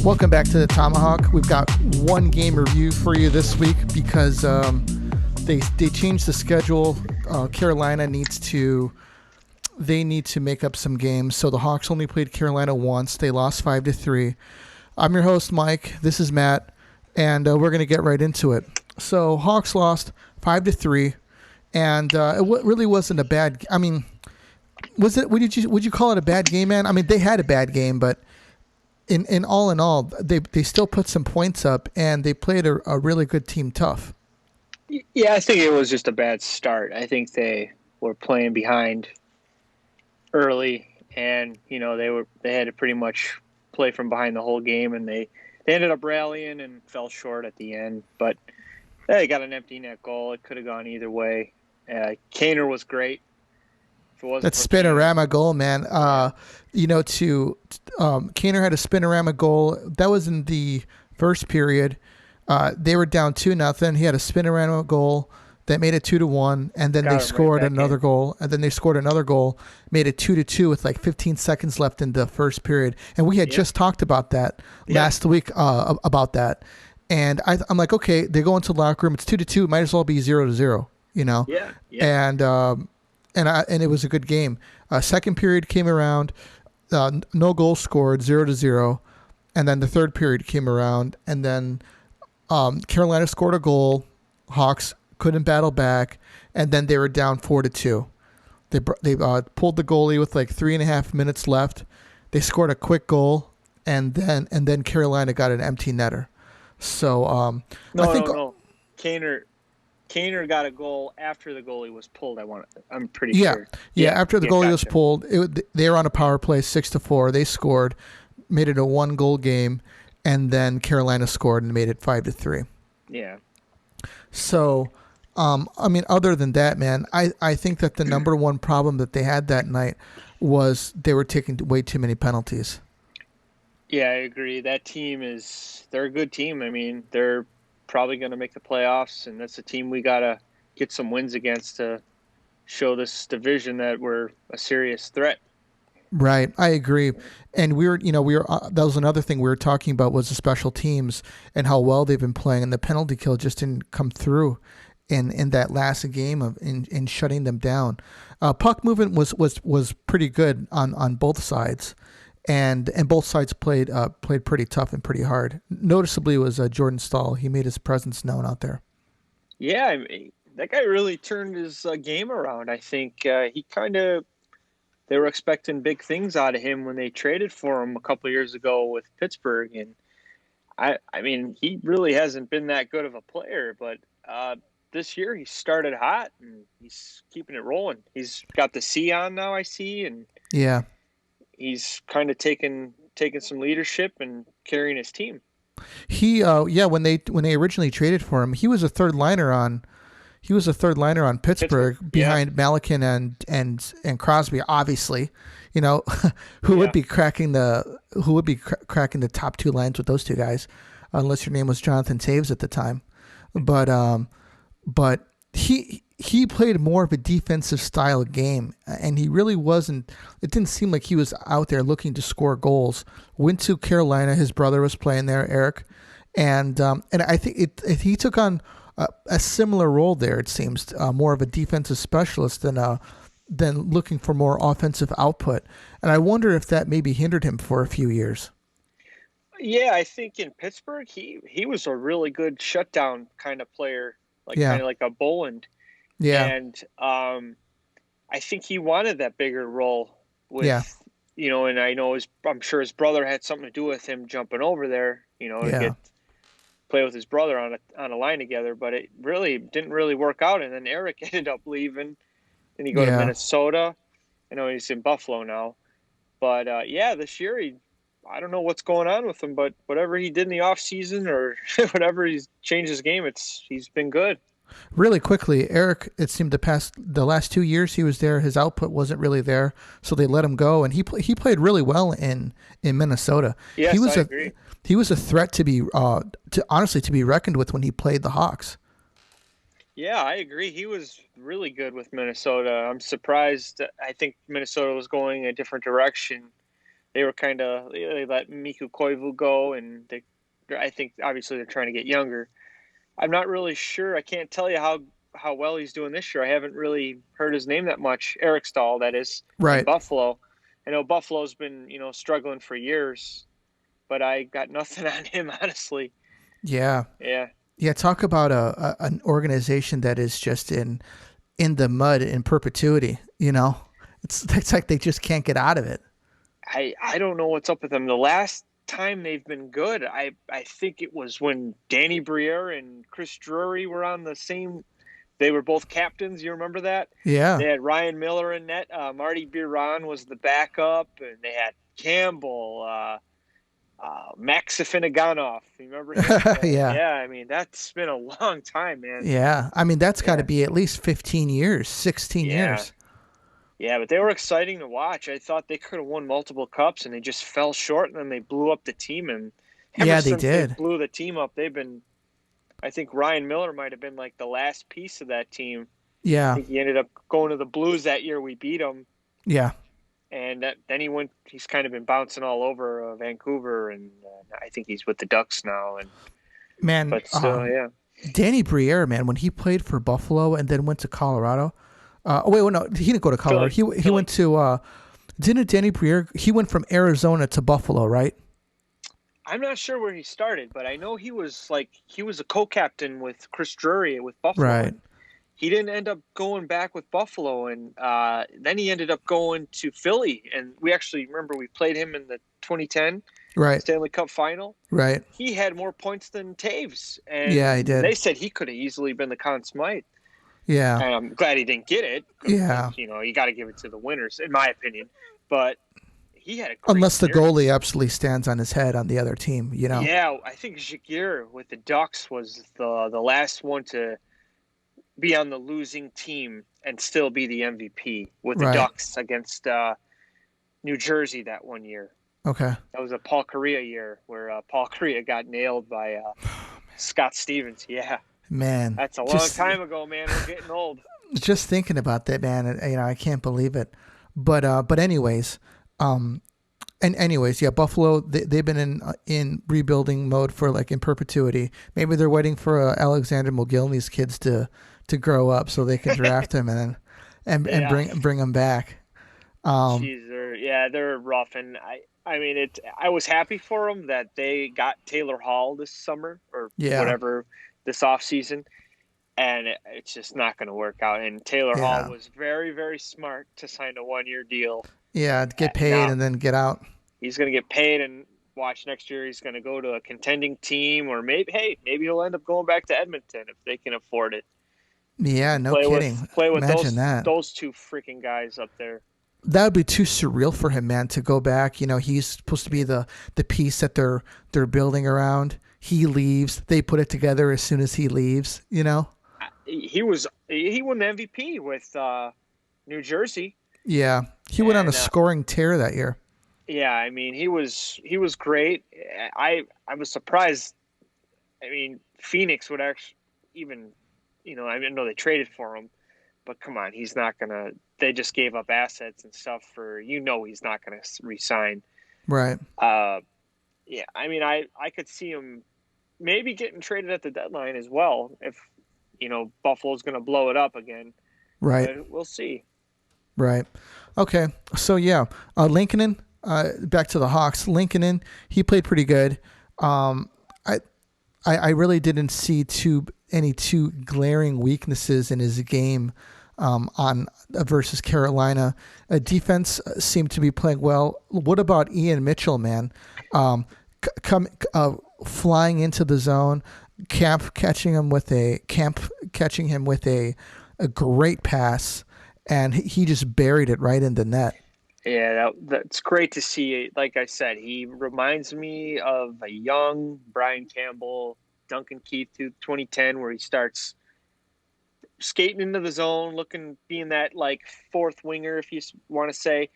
Welcome back to the Tomahawk. We've got one game review for you this week because they changed the schedule. Carolina needs to make up some games. So the Hawks only played Carolina once. They lost 5-3. I'm your host, Mike. This is Matt, and we're going to get right into it. So Hawks lost 5-3, and it really wasn't a bad. I mean, was it? Would you call it a bad game, man? I mean, they had a bad game, but in all, they still put some points up, and they played a really good team tough. Yeah, I think it was just a bad start. I think they were playing behind early, and they had to pretty much play from behind the whole game, and they ended up rallying and fell short at the end. But they got an empty net goal. It could have gone either way. Kaner was great. That spinorama goal, man. Kaner had a spinorama goal. That was in the first period. They were down 2-0. He had a spinorama goal that made it 2-1, and then they scored another goal, and then they scored another goal, made it 2-2 with like 15 seconds left in the first period. And we had just talked about that last week about that. And I'm like, okay, they go into the locker room. It's 2-2. It might as well be 0-0. Yeah. And it was a good game. Second period came around, no goals scored, 0-0, and then the third period came around, and then Carolina scored a goal. Hawks couldn't battle back, and then they were down 4-2. They pulled the goalie with like 3.5 minutes left. They scored a quick goal, and then Carolina got an empty netter. So No. Kaner got a goal after the goalie was pulled. I'm pretty sure. Yeah. After the goalie was pulled, they were on a power play 6-4. They scored, made it a 1-goal game, and then Carolina scored and made it 5-3. Yeah. So, other than that, man, I think that the number one problem that they had that night was they were taking way too many penalties. Yeah, I agree. That team they're a good team. I mean, they're probably going to make the playoffs, and that's a team we got to get some wins against to show this division that we're a serious threat. Right, I agree. And we were that was another thing we were talking about was the special teams and how well they've been playing, and the penalty kill just didn't come through in that last game in shutting them down. Puck movement was pretty good on both sides. And both sides played pretty tough and pretty hard. Noticeably was Jordan Stahl. He made his presence known out there. Yeah, I mean, that guy really turned his game around. I think they were expecting big things out of him when they traded for him a couple of years ago with Pittsburgh. And I mean, he really hasn't been that good of a player, but this year he started hot and he's keeping it rolling. He's got the C on now, I see, and yeah. He's kind of taking some leadership and carrying his team. He when they originally traded for him, he was a third liner on Pittsburgh behind Malakin and Crosby, obviously. Who would be cracking the top two lines with those two guys, unless your name was Jonathan Taves at the time. But he played more of a defensive style game, and he really wasn't. It didn't seem like he was out there looking to score goals. Went to Carolina. His brother was playing there, Eric, and I think he took on a similar role there. It seems more of a defensive specialist than looking for more offensive output. And I wonder if that maybe hindered him for a few years. Yeah, I think in Pittsburgh he was a really good shutdown kind of player, kind of like a Boland. Yeah. And I think he wanted that bigger role with, and I'm sure his brother had something to do with him jumping over there, to play with his brother on a line together, but it really didn't really work out. And then Eric ended up leaving and he go to Minnesota. I know he's in Buffalo now, but this year I don't know what's going on with him, but whatever he did in the off season or whatever he's changed his game, he's been good. Really quickly, Eric, it seemed the last 2 years he was there, his output wasn't really there, so they let him go, and he played really well in Minnesota. Yes, I agree. He was a threat to be reckoned with when he played the Hawks. Yeah, I agree. He was really good with Minnesota. I'm surprised. I think Minnesota was going a different direction they were they let Miku Koivu go, and I think obviously they're trying to get younger. I'm not really sure. I can't tell you how well he's doing this year. I haven't really heard his name that much. Eric Stahl, that is, in Right. Buffalo. I know Buffalo's been, struggling for years, but I got nothing on him, honestly. Yeah. Yeah. Yeah. Talk about an organization that is just in the mud in perpetuity. It's like they just can't get out of it. I don't know what's up with them. The last time they've been good, I think it was when Danny Briere and Chris Drury were on the same. They were both captains. You remember that? Yeah. They had Ryan Miller in net. Marty Biron was the backup, and they had Campbell, Max Afinaganov. You remember him? Yeah. Yeah, I mean, that's been a long time, man. Yeah. I mean, that's got to Yeah. be at least 15 years, 16 years. Yeah, but they were exciting to watch. I thought they could have won multiple cups, and they just fell short, and then they blew up the team. And ever Yeah, they since they did. blew the team up, they've been. I think Ryan Miller might have been like the last piece of that team. Yeah. I think he ended up going to the Blues that year. We beat him. Yeah. And then he went. He's kind of been bouncing all over Vancouver, and I think he's with the Ducks now. And Man, but still, yeah. Danny Briere, man, when he played for Buffalo and then went to Colorado. No, he didn't go to Colorado. He went to. Didn't Danny Briere? He went from Arizona to Buffalo, right? I'm not sure where he started, but I know he was a co-captain with Chris Drury with Buffalo. Right. He didn't end up going back with Buffalo, and then he ended up going to Philly. And we actually remember we played him in the 2010 Stanley Cup final. Right. He had more points than Taves, and yeah, he did. They said he could have easily been the Conn Smythe. Yeah. And I'm glad he didn't get it. Yeah. You got to give it to the winners, in my opinion. But he had a great unless the year. goalie absolutely stands on his head on the other team, Yeah, I think Jaguar with the Ducks was the last one to be on the losing team and still be the MVP with the Ducks against New Jersey that one year. Okay. That was a Paul Kariya year where Paul Kariya got nailed by Scott Stevens. Yeah. Man. That's a long time ago, man. We're getting old. Just thinking about that, man, I can't believe it. But anyways, yeah, Buffalo, they've been in rebuilding mode for in perpetuity. Maybe they're waiting for Alexander McGill kids to grow up so they can draft him and bring him back. Jeez, they're rough, and I mean I was happy for them that they got Taylor Hall this summer or whatever this offseason, and it's just not going to work out. And Taylor Hall was very, very smart to sign a 1-year deal. Yeah, get paid and then get out. He's going to get paid, and watch next year. He's going to go to a contending team, or maybe he'll end up going back to Edmonton if they can afford it. Yeah, no kidding. Play with Imagine those two freaking guys up there. That would be too surreal for him, man, to go back. He's supposed to be the piece that they're building around. He leaves. They put it together as soon as he leaves. He won the MVP with New Jersey. Yeah, he went on a scoring tear that year. Yeah, I mean he was great. I was surprised. I mean Phoenix would actually even, I know they traded for him, but come on, he's not gonna. They just gave up assets and stuff for he's not gonna resign. Right. Yeah, I mean I could see him maybe getting traded at the deadline as well if Buffalo's gonna blow it up again. Right. But we'll see. Right. Okay. So yeah, Lincoln. Back to the Hawks. Lincoln, he played pretty good. I really didn't see any two glaring weaknesses in his game on versus Carolina. Defense seemed to be playing well. What about Ian Mitchell, man? Flying into the zone, Camp catching him with a great pass, and he just buried it right in the net. Yeah, that's great to see. Like I said, he reminds me of a young Brian Campbell, Duncan Keith, 2010, where he starts skating into the zone, being that fourth winger, if you want to say.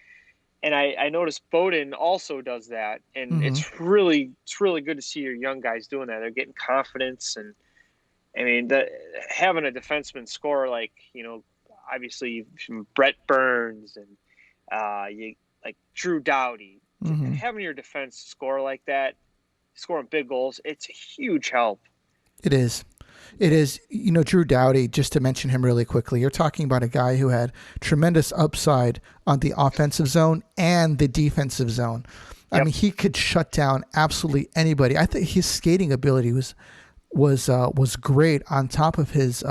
And I noticed Bowden also does that, and it's really good to see your young guys doing that. They're getting confidence, and I mean, having a defenseman score obviously Brett Burns and you like Drew Doughty, Mm-hmm. having your defense score like that, scoring big goals, it's a huge help. It is. It is. Drew Doughty, just to mention him really quickly, you're talking about a guy who had tremendous upside on the offensive zone and the defensive zone. Yep. I mean, he could shut down absolutely anybody. I think his skating ability was great on top of his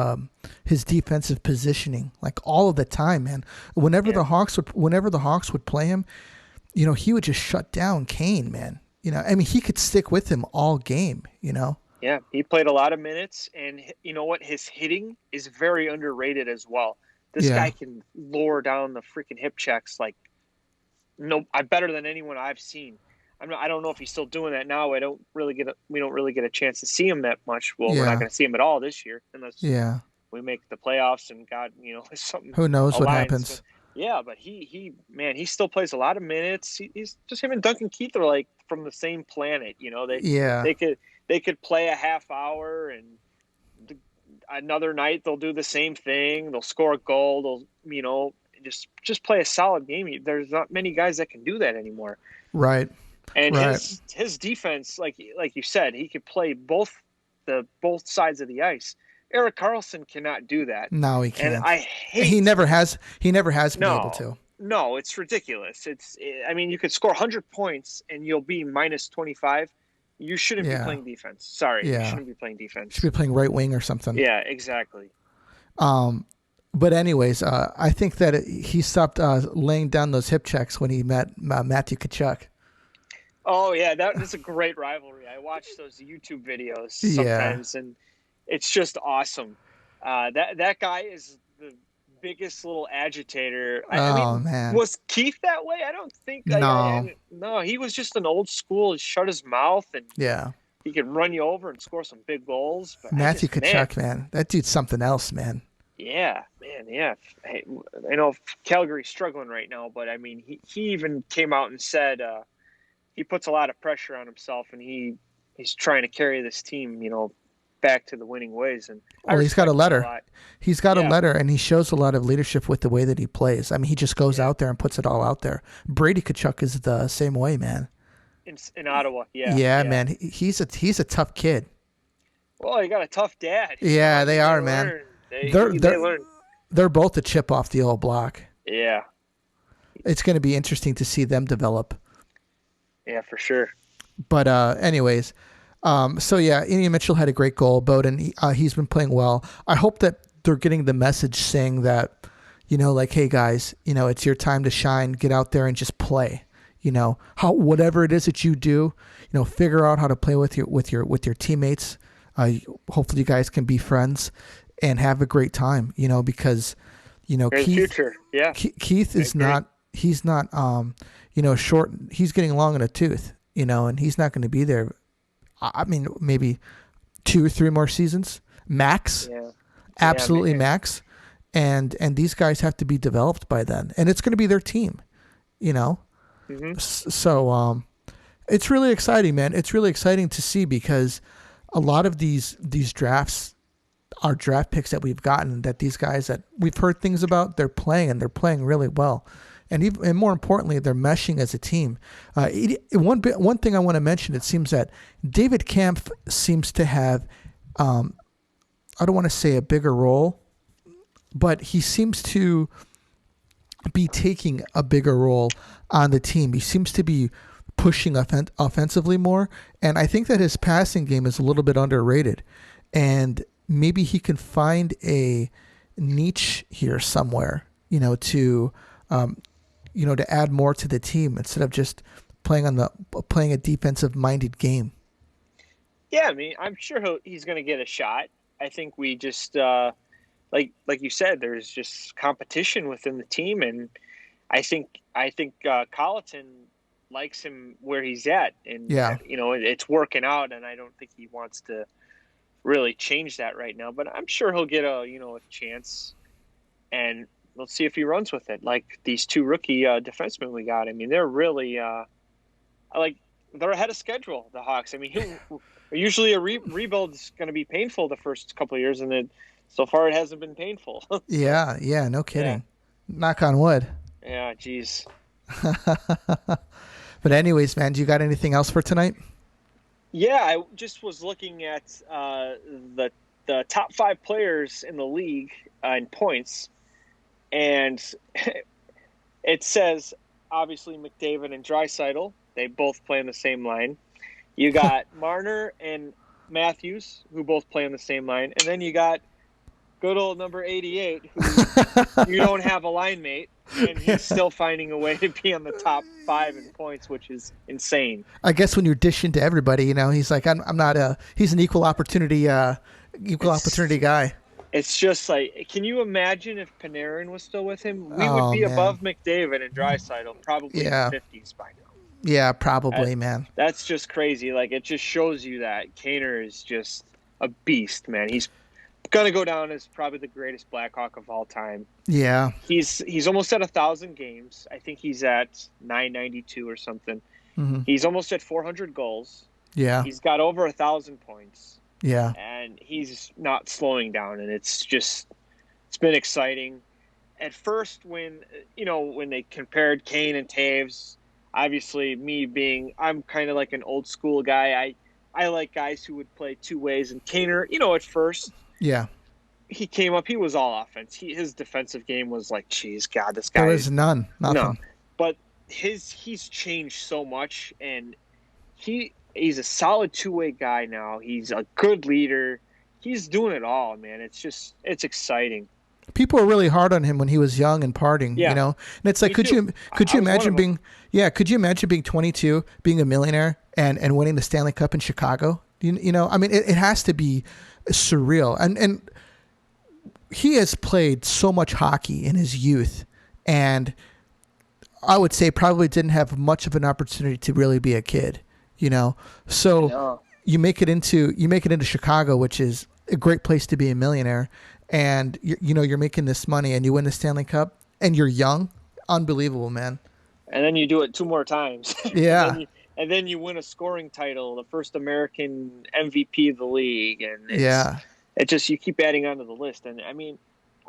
defensive positioning, like all of the time, man. Whenever the Hawks would play him, he would just shut down Kane, man. I mean, he could stick with him all game, Yeah, he played a lot of minutes, and you know what? His hitting is very underrated as well. This guy can lower down the freaking hip checks like better than anyone I've seen. I don't know if he's still doing that now. We don't really get a chance to see him that much. Well, we're not going to see him at all this year unless we make the playoffs and God, something. Who knows what happens? But he still plays a lot of minutes. He's just him and Duncan Keith are like from the same planet. They could play a half hour and another night they'll do the same thing. They'll score a goal. They'll just play a solid game. There's not many guys that can do that anymore. Right. And his defense, like you said, he could play both sides of the ice. Erik Karlsson cannot do that. No, he can't. And he never has been able to. No, it's ridiculous. You could score 100 points and you'll be minus 25. You shouldn't be playing defense. Sorry, you shouldn't be playing defense. You should be playing right wing or something. Yeah, exactly. But anyways, I think that he stopped laying down those hip checks when he met Matthew Tkachuk. Oh yeah, that's a great rivalry. I watch those YouTube videos sometimes, and it's just awesome. That guy is the biggest little agitator. Man, was Keith that way? I don't think. No, no, he was just an old school. He shut his mouth and he could run you over and score some big goals. But Matthew Tkachuk, man, that dude's something else, man. Yeah, man, yeah. Hey, I know Calgary's struggling right now, but I mean, he even came out and said he puts a lot of pressure on himself, and he's trying to carry this team, back to the winning ways. And he's got a letter. He's got a letter, and he shows a lot of leadership with the way that he plays. I mean, he just goes out there and puts it all out there. Brady Tkachuk is the same way, man. In Ottawa, man. He's a tough kid. Well, he got a tough dad. Yeah, they are, man. They learn. They're both a chip off the old block. Yeah. It's going to be interesting to see them develop. Yeah, for sure. But anyways, Ian Mitchell had a great goal, Bowden. He's been playing well. I hope that they're getting the message saying that, hey guys, it's your time to shine. Get out there and just play. Whatever it is that you do, figure out how to play with your teammates. Hopefully you guys can be friends and have a great time. Because future. Yeah. Keith is not. He's not. Short. He's getting long in a tooth. And he's not going to be there. I mean, maybe 2 or 3 more seasons max. Yeah. Absolutely max. And these guys have to be developed by then, and it's going to be their team. Mm-hmm. So it's really exciting, man. It's really exciting to see because a lot of these drafts are draft picks that we've gotten that these guys that we've heard things about, they're playing and they're playing really well. And more importantly, they're meshing as a team. One thing I want to mention, it seems that David Kampf seems to have, I don't want to say a bigger role, but he seems to be taking a bigger role on the team. He seems to be pushing offensively more, and I think that his passing game is a little bit underrated. And maybe he can find a niche here somewhere, to add more to the team instead of just playing a defensive-minded game. Yeah, I mean, I'm sure he's going to get a shot. I think we just, like you said, there's just competition within the team, and I think Colleton likes him where he's at, and it's working out, and I don't think he wants to really change that right now. But I'm sure he'll get a chance, and let's see if he runs with it. Like these 2 rookie defensemen we got. I mean, they're really they're ahead of schedule. The Hawks. I mean, usually a rebuild is going to be painful the first couple of years, and so far it hasn't been painful. Yeah, no kidding. Yeah. Knock on wood. Yeah, geez. But anyways, man, do you got anything else for tonight? Yeah, I just was looking at the top 5 players in the league in points, and it says obviously McDavid and Draisaitl. They both play in the same line. You got Marner and Matthews, who both play on the same line, and then you got good old number 88, who you don't have a line mate, and he's still finding a way to be on the top 5 in points, which is insane. I guess when you're dishing to everybody, he's like, I'm not he's an equal opportunity guy. It's just like, can you imagine if Panarin was still with him? We would be above McDavid and Draisaitl, probably in the 50s by now. Yeah, probably, man. That's just crazy. Like, it just shows you that Kaner is just a beast, man. He's gonna go down as probably the greatest Blackhawk of all time. Yeah. He's almost at 1,000 games. I think he's at 992 or something. Mm-hmm. He's almost at 400 goals. Yeah. He's got over 1,000 points. Yeah. And he's not slowing down, and it's been exciting. At first, when they compared Kane and Taves, obviously I'm kind of like an old school guy. I like guys who would play two ways, and Kaner, at first, yeah, he came up, he was all offense. His defensive game was like, geez, God, this guy. There was nothing. No, but he's changed so much, and he's a solid two-way guy now. He's a good leader. He's doing it all, man. It's exciting. People were really hard on him when he was young and partying, And it's like, could you imagine being 22, being a millionaire and winning the Stanley Cup in Chicago? I mean, it has to be surreal. And he has played so much hockey in his youth, and I would say probably didn't have much of an opportunity to really be a kid, So you make it into Chicago, which is a great place to be a millionaire, and you're making this money and you win the Stanley Cup and you're young. Unbelievable, man. And then you do it 2 more times. Yeah. and then you win a scoring title, the first American MVP of the league, and you keep adding onto the list. And I mean,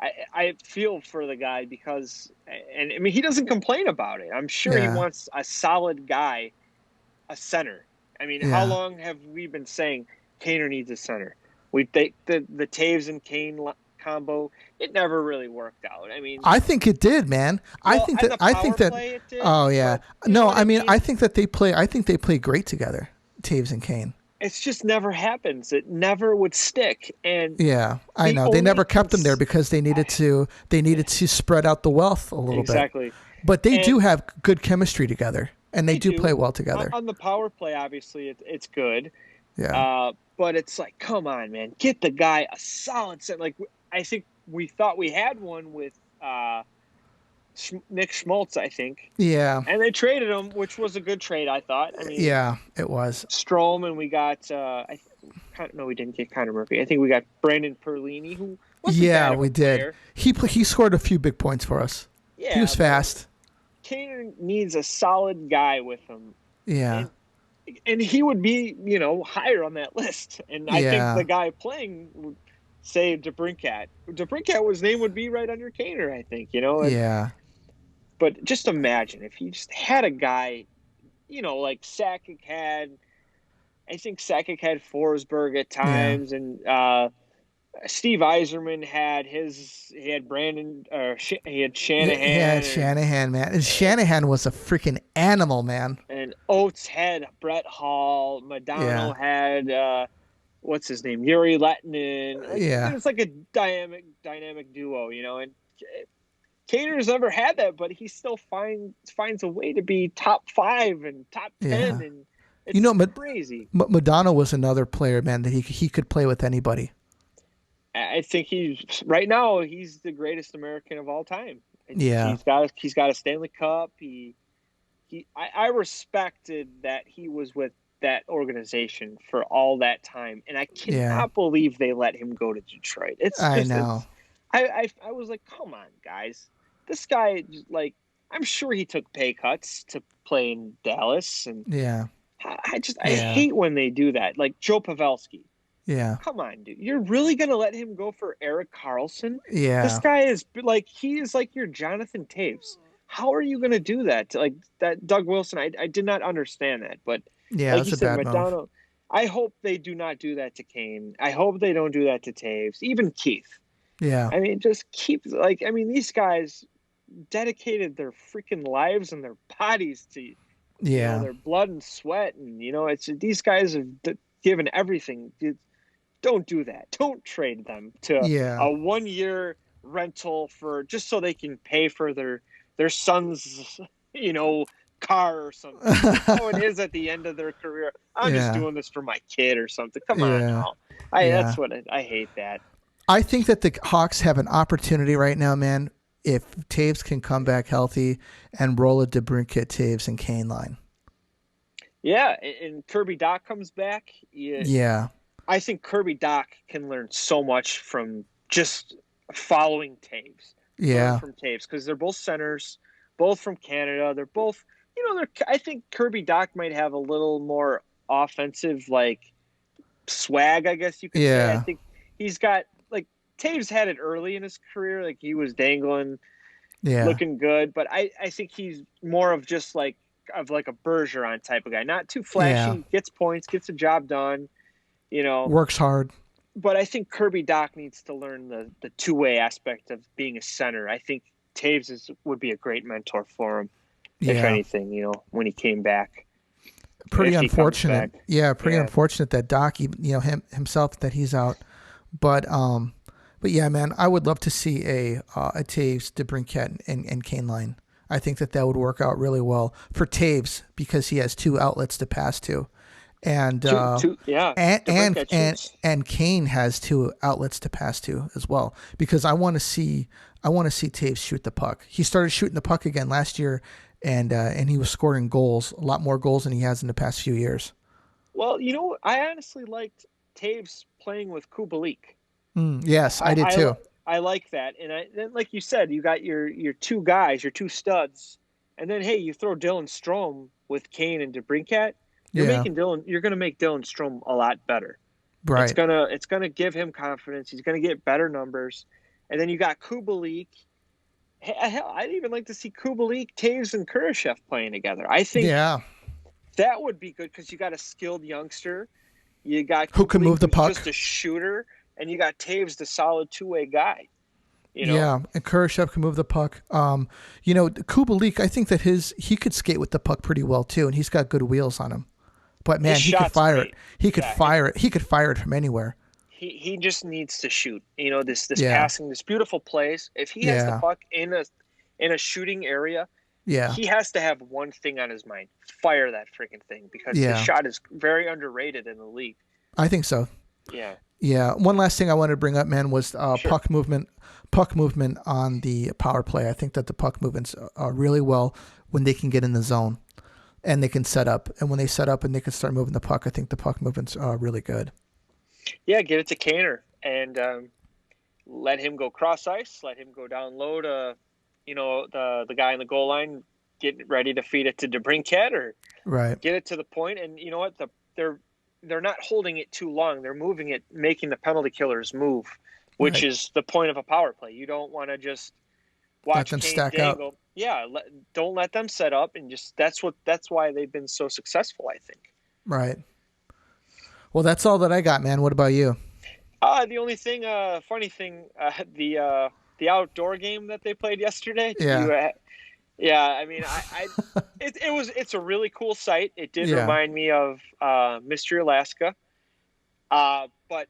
I feel for the guy because, and I mean, he doesn't complain about it. I'm sure he wants a solid guy, a center. I mean, how long have we been saying Kaner needs a center? The Taves and Kane combo, it never really worked out. I mean, I think it did, man. I think that it did, oh yeah. But, no, I mean, I think they play great together, Taves and Kane. It's just never happens. It never would stick. And yeah, I know. They never kept them there because they needed to spread out the wealth a little bit. Exactly. But they do have good chemistry together, and they do play well together. On the power play, obviously, it's good. Yeah. But it's like, come on, man, get the guy a solid set. Like, I think we thought we had one with Nick Schmaltz, I think. Yeah. And they traded him, which was a good trade, I thought. I mean, yeah, it was. Strome, and we got we didn't get Connor Murphy. I think we got Brandon Perlini, who wasn't bad of a we did. player. He scored a few big points for us. Yeah, he was fast. Kaner needs a solid guy with him. Yeah. And he would be, higher on that list. And I think the guy playing would say DeBrincat. DeBrincat's name would be right under Kaner, I think, Yeah. But just imagine if you just had a guy, like Sakic had. I think Sakic had Forsberg at times, and Steve Yzerman he had Brandon, he had Shanahan. He had Shanahan, man. And Shanahan was a freaking animal, man. And Oates had Brett Hall. Modano had, what's his name? Yuri Lettinen. Yeah. It's like a dynamic duo, and Kaner's never had that, but he still finds a way to be top 5 and top 10. And it's crazy. Modano was another player, man, that he could play with anybody. I think right now he's the greatest American of all time. Yeah, he's got a Stanley Cup. I respected that he was with that organization for all that time, and I cannot believe they let him go to Detroit. I was like, come on, guys, this guy, like, I'm sure he took pay cuts to play in Dallas, and I hate when they do that. Like Joe Pavelski. Yeah. Come on, dude. You're really going to let him go for Erik Karlsson? Yeah. This guy is like, he is like your Jonathan Taves. how are you going to do that? Like that Doug Wilson, I did not understand that. But Yeah, like that's you a said, bad move. McDonald, I hope they do not do that to Kane. I hope they don't do that to Taves, even Keith. Yeah. I mean, just keep like, I mean, these guys dedicated their freaking lives and their bodies to, Yeah. their blood and sweat. And, it's these guys have given everything. Don't do that. Don't trade them to Yeah. a 1 year rental for just so they can pay for their son's, car or something. Like how it is at the end of their career. I'm just Yeah. doing this for my kid or something. Come on Yeah. now. Yeah. That's what I hate that. I think that the Hawks have an opportunity right now, man, if Taves can come back healthy and roll a DeBrincat, Taves, and Kane line. Yeah, and Kirby Doc comes back. Yeah. I think Kirby Doc can learn so much from just following Taves. Learn Yeah. from Taves because they're both centers, both from Canada. They're both, I think Kirby Doc might have a little more offensive like swag, I guess you could say. I Yeah. think he's got like Taves had it early in his career, like he was dangling, Yeah. looking good, but I think he's more of just like a Bergeron type of guy, not too Yeah. flashy, gets points, gets the job done, Works hard. But I think Kirby Doc needs to learn the two-way aspect of being a center. I think Taves would be a great mentor for him, if Yeah. anything, when he came back. Pretty If he comes unfortunate. back. Yeah, pretty Yeah. unfortunate that Doc, himself that he's out. But yeah, man, I would love to see a Taves, DeBrincat, and Kane line. I think that would work out really well for Taves because he has two outlets to pass to, and and Kane has two outlets to pass to as well. Because I want to see Taves shoot the puck. He started shooting the puck again last year, and he was scoring goals, a lot more goals than he has in the past few years. Well, I honestly liked Taves playing with Kubalik. Yes, I did too. I like that, and then like you said, you got your two guys, your two studs, and then hey, you throw Dylan Strome with Kane and DeBrincat. You're going to make Dylan Strome a lot better. Right. It's gonna give him confidence. He's gonna get better numbers, and then you got Kubalik. Hell, I'd even like to see Kubalik, Taves, and Kurashev playing together. I think that would be good because you got a skilled youngster. You got Kubalik, who can move the puck, just a shooter. And you got Taves, the solid two-way guy. Yeah, and Kurashev can move the puck. Kubalik, I think that he could skate with the puck pretty well too, and he's got good wheels on him. But man, he could fire it. He could fire it. He could fire it from anywhere. He just needs to shoot. This passing, this beautiful plays. If he has the puck in a shooting area, he has to have one thing on his mind: fire that freaking thing, because his shot is very underrated in the league. I think so. Yeah. Yeah. One last thing I wanted to bring up, man, was puck movement on the power play. I think that the puck movements are really well when they can get in the zone and they can set up. And when they set up and they can start moving the puck, I think the puck movements are really good. Yeah, get it to Kaner and let him go cross ice. Let him go down low to, the guy in the goal line, get ready to feed it to DeBrincat or get it to the point. And you know what? They're not holding it too long. They're moving it, making the penalty killers move, which is the point of a power play. You don't want to just watch them Kane stack dangle. up. Yeah, don't let them set up, and just that's why they've been so successful, I think. Right. Well, that's all that I got, man. What about you? The only thing, funny thing, the outdoor game that they played yesterday. Yeah. I mean, it's a really cool site. It did remind me of Mystery Alaska. But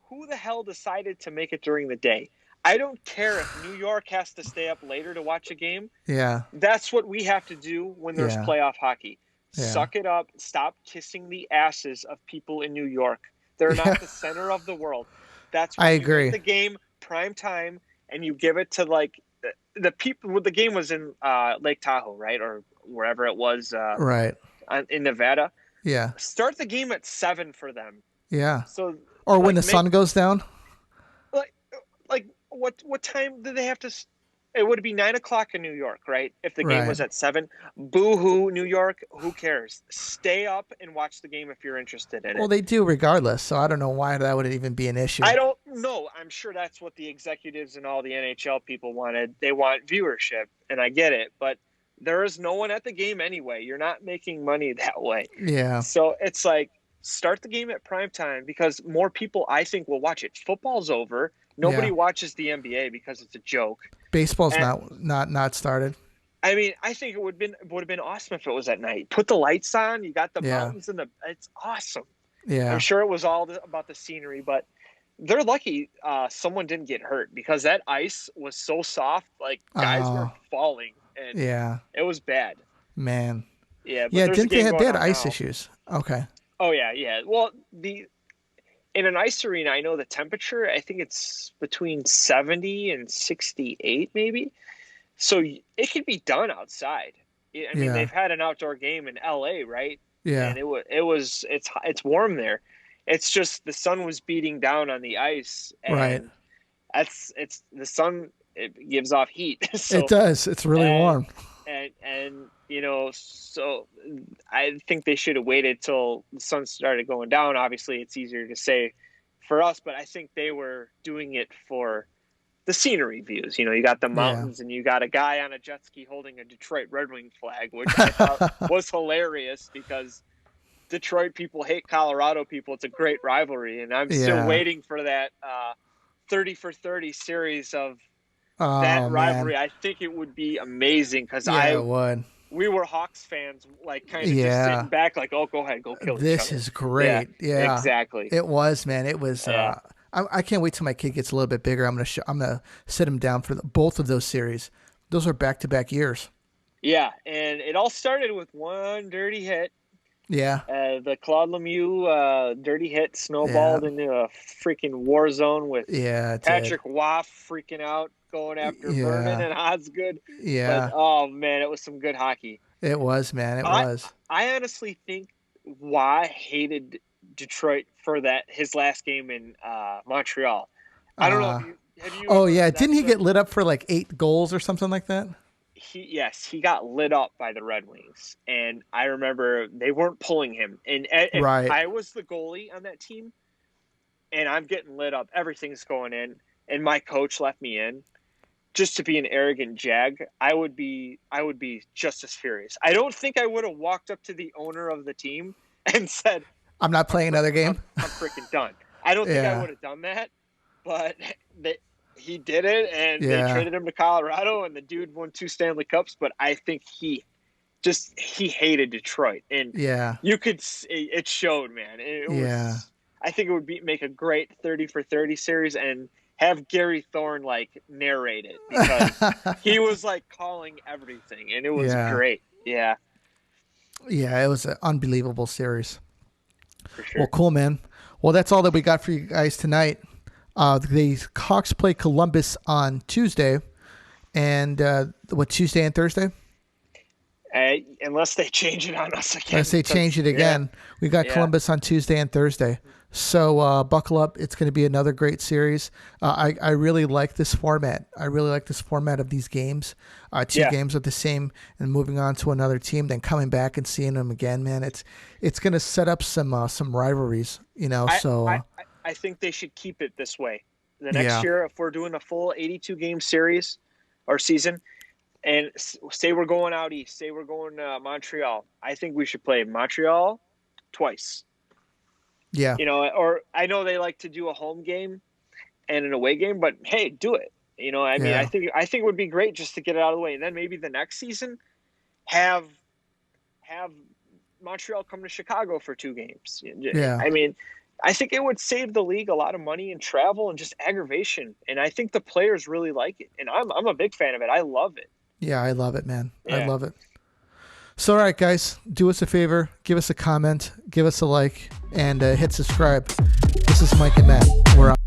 who the hell decided to make it during the day? I don't care if New York has to stay up later to watch a game. Yeah. That's what we have to do when there's playoff hockey. Yeah. Suck it up. Stop kissing the asses of people in New York. They're not the center of the world. That's why I agree. You make the game prime time and you give it to like the people. The game was in Lake Tahoe, right, or wherever it was, right in Nevada. Yeah. Start the game at 7 for them. Yeah. So when the sun goes down. Like what time do they have to? it would be 9:00 in New York, right? If the game was at 7, boo-hoo, New York. Who cares? Stay up and watch the game if you're interested in it. Well, they do regardless, so I don't know why that would even be an issue. I don't know. I'm sure that's what the executives and all the NHL people wanted. They want viewership, and I get it, but there is no one at the game anyway. You're not making money that way. Yeah. So it's like, start the game at prime time because more people, I think, will watch it. Football's over. Nobody watches the NBA because it's a joke. Baseball's not started. I mean, I think it would have been awesome if it was at night. Put the lights on. You got the mountains and it's awesome. Yeah, I'm sure it was all about the scenery, but they're lucky someone didn't get hurt because that ice was so soft. Like guys were falling, and it was bad. Man. Yeah. But didn't they had ice issues? Okay. Oh yeah. Well, in an ice arena, I know the temperature, I think it's between 70 and 68 maybe. So it could be done outside. I mean, they've had an outdoor game in LA, right? Yeah. And it's warm there. It's just the sun was beating down on the ice. And it's the sun, it gives off heat. So, it does. It's really warm. And so I think they should have waited till the sun started going down. Obviously, it's easier to say for us, but I think they were doing it for the scenery views. You got the mountains and you got a guy on a jet ski holding a Detroit Red Wing flag, which I thought was hilarious because Detroit people hate Colorado people. It's a great rivalry, and I'm still waiting for that 30 for 30 series of that rivalry. Man. I think it would be amazing because we were Hawks fans, like kind of just sitting back, like, oh, go ahead, go kill each other. This is great. Yeah, exactly. It was, man. It was. I can't wait till my kid gets a little bit bigger. I'm gonna sit him down for both of those series. Those are back-to-back years. Yeah, and it all started with one dirty hit. Yeah. The Claude Lemieux dirty hit snowballed into a freaking war zone with Patrick Waugh freaking out, going after Vernon and Osgood. Yeah. But, oh, man, it was some good hockey. It was, man. It was. I honestly think Waugh hated Detroit for his last game in Montreal. I don't know. Have you oh, yeah. Didn't he get lit up for like 8 goals or something like that? He got lit up by the Red Wings, and I remember they weren't pulling him. And I was the goalie on that team, and I'm getting lit up. Everything's going in, and my coach left me in just to be an arrogant jag. I would be just as furious. I don't think I would have walked up to the owner of the team and said, "I'm not playing another game. I'm freaking done." I don't think I would have done that, but he did it, and they traded him to Colorado, and the dude won 2 Stanley Cups. But I think he hated Detroit, and you could it showed, man. It was, I think it would make a great 30 for 30 series, and have Gary Thorne like narrate it because he was like calling everything, and it was great. Yeah, it was an unbelievable series. For sure. Well, cool, man. Well, that's all that we got for you guys tonight. The Hawks play Columbus on Tuesday, and Tuesday and Thursday? Unless they change it on us again. Unless they change it again. We got Columbus on Tuesday and Thursday. So buckle up. It's going to be another great series. I really like this format. I really like this format of these games. 2 games with the same and moving on to another team, then coming back and seeing them again, man. It's going to set up some rivalries, I think they should keep it this way. The next year, if we're doing a full 82-game series or season, and say we're going out east, say we're going to Montreal, I think we should play Montreal twice. Yeah. Or I know they like to do a home game and an away game, but hey, do it. I think it would be great just to get it out of the way. And then maybe the next season have Montreal come to Chicago for 2 games. Yeah. I mean, I think it would save the league a lot of money and travel and just aggravation. And I think the players really like it. And I'm a big fan of it. I love it. Yeah, I love it, man. Yeah. I love it. So, all right, guys, do us a favor. Give us a comment. Give us a like. And hit subscribe. This is Mike and Matt. We're out.